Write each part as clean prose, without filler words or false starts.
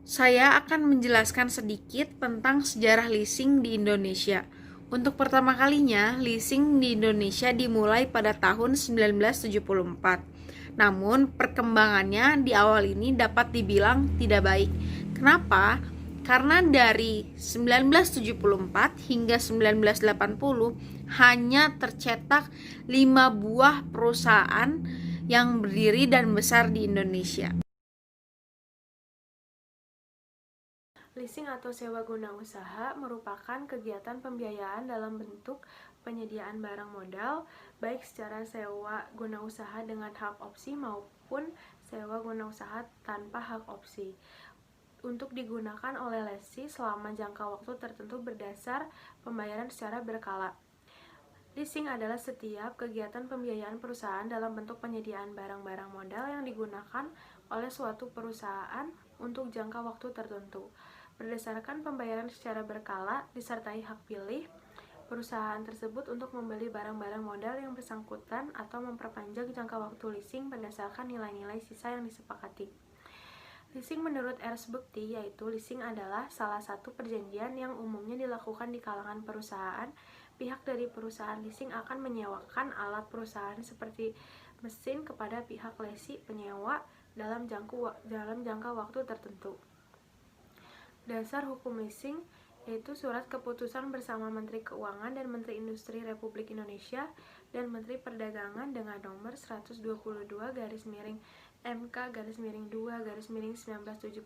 Saya akan menjelaskan sedikit tentang sejarah leasing di Indonesia. Untuk pertama kalinya, leasing di Indonesia dimulai pada tahun 1974. Namun, perkembangannya di awal ini dapat dibilang tidak baik. Kenapa? Karena dari 1974 hingga 1980 hanya tercetak 5 buah perusahaan yang berdiri dan besar di Indonesia. Leasing atau sewa guna usaha merupakan kegiatan pembiayaan dalam bentuk penyediaan barang modal, baik secara sewa guna usaha dengan hak opsi maupun sewa guna usaha tanpa hak opsi, untuk digunakan oleh lesi selama jangka waktu tertentu berdasar pembayaran secara berkala. Leasing adalah setiap kegiatan pembiayaan perusahaan dalam bentuk penyediaan barang-barang modal yang digunakan oleh suatu perusahaan untuk jangka waktu tertentu. Berdasarkan pembayaran secara berkala disertai hak pilih perusahaan tersebut untuk membeli barang-barang modal yang bersangkutan atau memperpanjang jangka waktu leasing berdasarkan nilai-nilai sisa yang disepakati. Leasing menurut Ernst Bukti, yaitu leasing adalah salah satu perjanjian yang umumnya dilakukan di kalangan perusahaan. Pihak dari perusahaan leasing akan menyewakan alat perusahaan seperti mesin kepada pihak lesi penyewa dalam jangka waktu tertentu. Dasar hukum leasing yaitu Surat Keputusan bersama Menteri Keuangan dan Menteri Industri Republik Indonesia dan Menteri Perdagangan dengan nomor 122 garis miring MK garis miring 2 garis miring 1974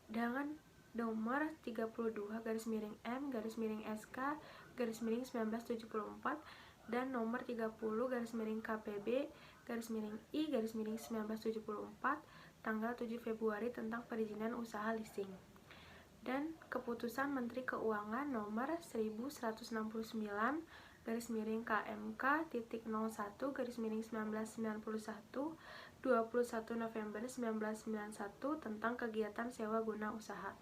dengan nomor 32 garis miring M garis miring SK garis miring 1974 dan nomor 30 garis miring KPB garis miring I garis miring 1974 tanggal 7 Februari tentang perizinan usaha leasing, dan Keputusan Menteri Keuangan nomor 1169 garis miring KMK titik 01 garis miring 1991 21 November 1991 tentang kegiatan sewa guna usaha.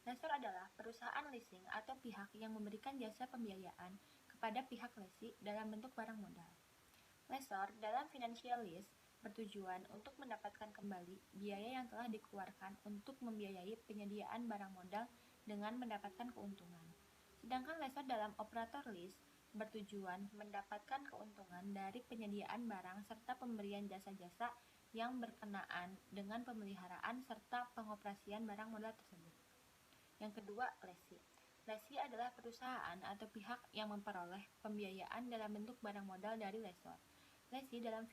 Lessor adalah perusahaan leasing atau pihak yang memberikan jasa pembiayaan kepada pihak lesi dalam bentuk barang modal. Lessor dalam financial lease bertujuan untuk mendapatkan kembali biaya yang telah dikeluarkan untuk membiayai penyediaan barang modal dengan mendapatkan keuntungan. Sedangkan lessor dalam operator lease bertujuan mendapatkan keuntungan dari penyediaan barang serta pemberian jasa-jasa yang berkenaan dengan pemeliharaan serta pengoperasian barang modal tersebut. Yang kedua, lesi. Lesi adalah perusahaan atau pihak yang memperoleh pembiayaan dalam bentuk barang modal dari lessor. Lesi dalam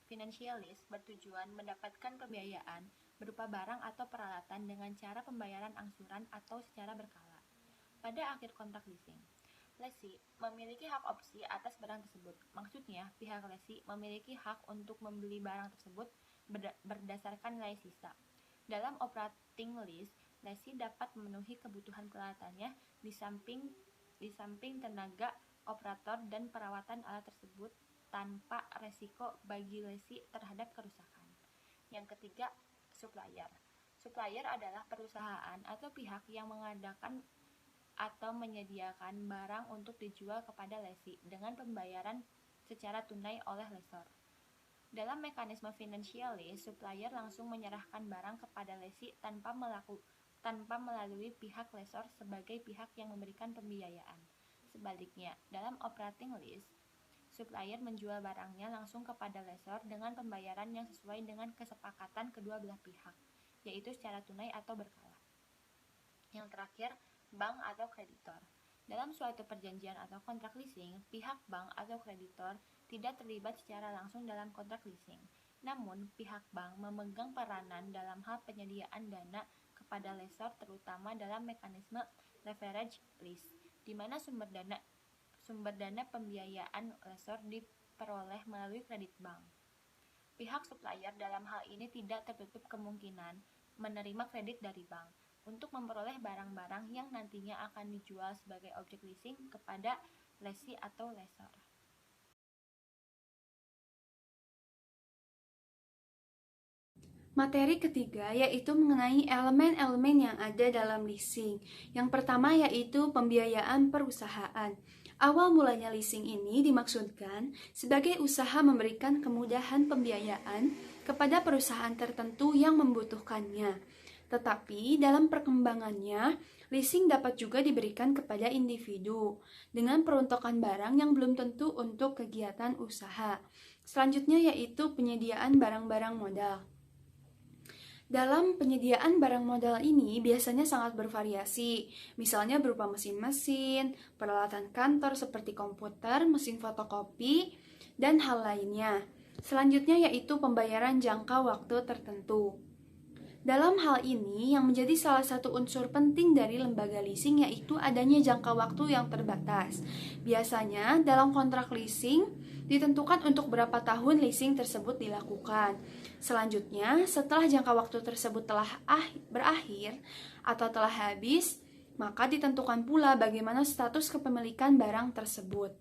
financial lease bertujuan mendapatkan pembiayaan berupa barang atau peralatan dengan cara pembayaran angsuran atau secara berkala. Pada akhir kontrak leasing, lesi memiliki hak opsi atas barang tersebut. Maksudnya, pihak lesi memiliki hak untuk membeli barang tersebut berdasarkan nilai sisa. Dalam operating lease, lesi dapat memenuhi kebutuhan peralatannya di samping tenaga operator dan perawatan alat tersebut tanpa resiko bagi lesi terhadap kerusakan. Yang ketiga, supplier. Supplier adalah perusahaan atau pihak yang mengadakan atau menyediakan barang untuk dijual kepada lesi dengan pembayaran secara tunai oleh lessor. Dalam mekanisme financial lease, supplier langsung menyerahkan barang kepada lesi tanpa melalui pihak lessor sebagai pihak yang memberikan pembiayaan. Sebaliknya, dalam operating lease, supplier menjual barangnya langsung kepada lessor dengan pembayaran yang sesuai dengan kesepakatan kedua belah pihak, yaitu secara tunai atau berkala. Yang terakhir, bank atau kreditor. Dalam suatu perjanjian atau kontrak leasing, pihak bank atau kreditor tidak terlibat secara langsung dalam kontrak leasing. Namun, pihak bank memegang peranan dalam hal penyediaan dana kepada lessor terutama dalam mekanisme leverage lease, di mana sumber dana pembiayaan lessor diperoleh melalui kredit bank. Pihak supplier dalam hal ini tidak tertutup kemungkinan menerima kredit dari bank untuk memperoleh barang-barang yang nantinya akan dijual sebagai objek leasing kepada lesi atau lessor. Materi ketiga yaitu mengenai elemen-elemen yang ada dalam leasing. Yang pertama yaitu pembiayaan perusahaan. Awal mulanya leasing ini dimaksudkan sebagai usaha memberikan kemudahan pembiayaan kepada perusahaan tertentu yang membutuhkannya. Tetapi dalam perkembangannya, leasing dapat juga diberikan kepada individu dengan peruntukan barang yang belum tentu untuk kegiatan usaha. Selanjutnya yaitu penyediaan barang-barang modal. Dalam penyediaan barang modal ini biasanya sangat bervariasi, misalnya berupa mesin-mesin, peralatan kantor seperti komputer, mesin fotokopi, dan hal lainnya. Selanjutnya yaitu pembayaran jangka waktu tertentu. Dalam hal ini, yang menjadi salah satu unsur penting dari lembaga leasing yaitu adanya jangka waktu yang terbatas. Biasanya, dalam kontrak leasing, ditentukan untuk berapa tahun leasing tersebut dilakukan. Selanjutnya, setelah jangka waktu tersebut telah berakhir atau telah habis, maka ditentukan pula bagaimana status kepemilikan barang tersebut.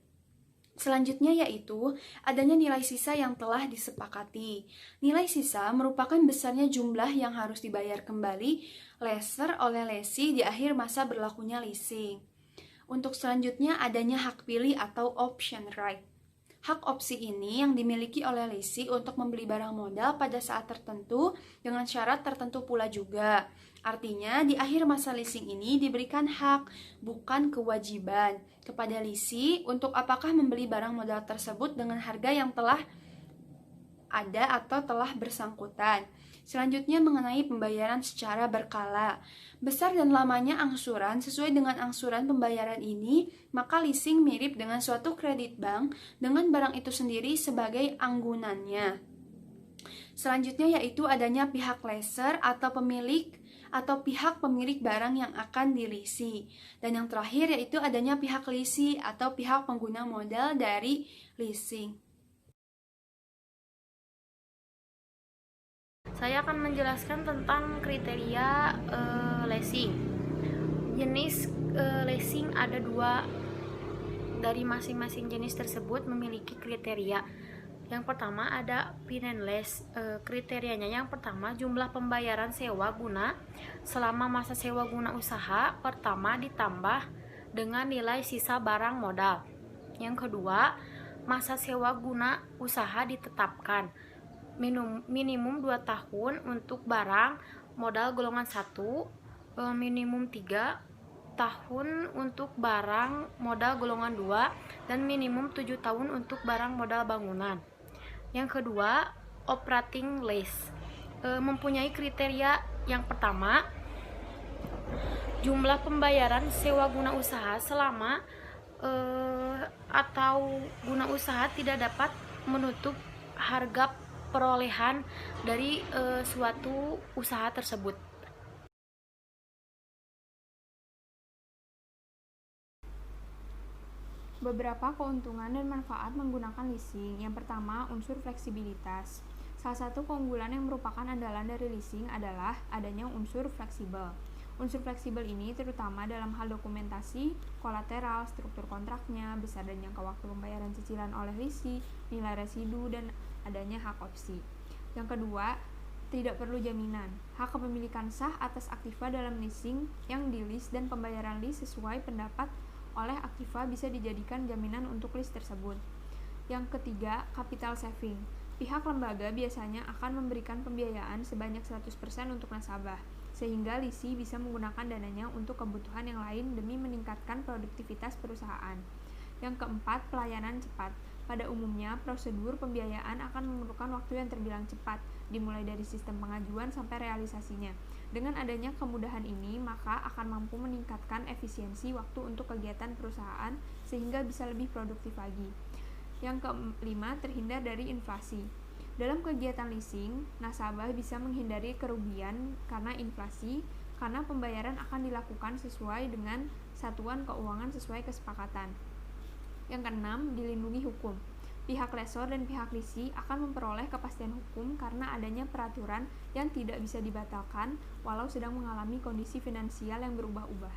Selanjutnya yaitu adanya nilai sisa yang telah disepakati. Nilai sisa merupakan besarnya jumlah yang harus dibayar kembali lessor oleh lessee di akhir masa berlakunya leasing. Untuk selanjutnya adanya hak pilih atau option right. Hak opsi ini yang dimiliki oleh lessee untuk membeli barang modal pada saat tertentu dengan syarat tertentu pula juga. Artinya, di akhir masa leasing ini diberikan hak, bukan kewajiban, kepada lessee untuk apakah membeli barang modal tersebut dengan harga yang telah ada atau telah bersangkutan. Selanjutnya mengenai pembayaran secara berkala. Besar dan lamanya angsuran sesuai dengan angsuran pembayaran ini, maka leasing mirip dengan suatu kredit bank dengan barang itu sendiri sebagai anggunannya. Selanjutnya yaitu adanya pihak lessor atau pihak pemilik barang yang akan dilisi. Dan yang terakhir yaitu adanya pihak lessee atau pihak pengguna modal dari leasing. Saya akan menjelaskan tentang kriteria leasing. Jenis leasing ada dua, dari masing-masing jenis tersebut memiliki kriteria. Yang pertama ada finance. Kriterianya yang pertama, jumlah pembayaran sewa guna selama masa sewa guna usaha pertama ditambah dengan nilai sisa barang modal. Yang kedua, masa sewa guna usaha ditetapkan minimum 2 tahun untuk barang modal golongan 1, minimum 3 tahun untuk barang modal golongan 2, dan minimum 7 tahun untuk barang modal bangunan. Yang kedua, operating lease. Mempunyai kriteria yang pertama, jumlah pembayaran sewa guna usaha selama atau guna usaha tidak dapat menutup harga perolehan dari suatu usaha tersebut. Beberapa keuntungan dan manfaat menggunakan leasing. Yang pertama, unsur fleksibilitas. Salah satu keunggulan yang merupakan andalan dari leasing adalah adanya unsur fleksibel. Unsur fleksibel ini terutama dalam hal dokumentasi, kolateral, struktur kontraknya, besar dan jangka waktu pembayaran cicilan oleh lessee, nilai residu, dan adanya hak opsi. Yang kedua, tidak perlu jaminan. Hak kepemilikan sah atas aktiva dalam leasing yang di-lease dan pembayaran lease sesuai pendapat oleh aktiva bisa dijadikan jaminan untuk lease tersebut. Yang ketiga, capital saving. Pihak lembaga biasanya akan memberikan pembiayaan sebanyak 100% untuk nasabah, sehingga lessee bisa menggunakan dananya untuk kebutuhan yang lain demi meningkatkan produktivitas perusahaan. Yang keempat, pelayanan cepat. Pada umumnya, prosedur pembiayaan akan memerlukan waktu yang terbilang cepat, dimulai dari sistem pengajuan sampai realisasinya. Dengan adanya kemudahan ini, maka akan mampu meningkatkan efisiensi waktu untuk kegiatan perusahaan sehingga bisa lebih produktif lagi. Yang kelima, terhindar dari inflasi. Dalam kegiatan leasing, nasabah bisa menghindari kerugian karena inflasi, karena pembayaran akan dilakukan sesuai dengan satuan keuangan sesuai kesepakatan. Yang keenam, dilindungi hukum. Pihak lessor dan pihak lessee akan memperoleh kepastian hukum karena adanya peraturan yang tidak bisa dibatalkan walau sedang mengalami kondisi finansial yang berubah-ubah.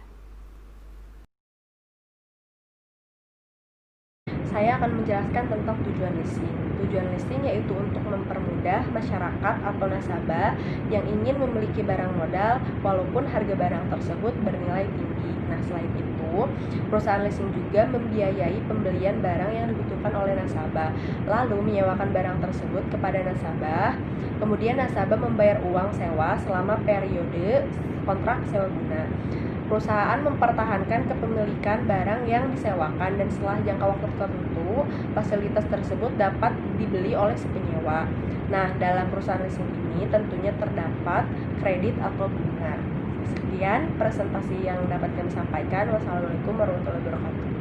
saya akan menjelaskan tentang tujuan leasing. Tujuan leasing yaitu untuk mempermudah masyarakat atau nasabah yang ingin memiliki barang modal walaupun harga barang tersebut bernilai tinggi. Nah, selain itu, perusahaan leasing juga membiayai pembelian barang yang dibutuhkan oleh nasabah, lalu menyewakan barang tersebut kepada nasabah. Kemudian nasabah membayar uang sewa selama periode kontrak sewa guna. Perusahaan mempertahankan kepemilikan barang yang disewakan dan setelah jangka waktu tertentu, fasilitas tersebut dapat dibeli oleh si penyewa. Nah, dalam perusahaan leasing ini tentunya terdapat kredit atau bunga. Sekian presentasi yang dapat kami sampaikan. Wassalamualaikum warahmatullahi wabarakatuh.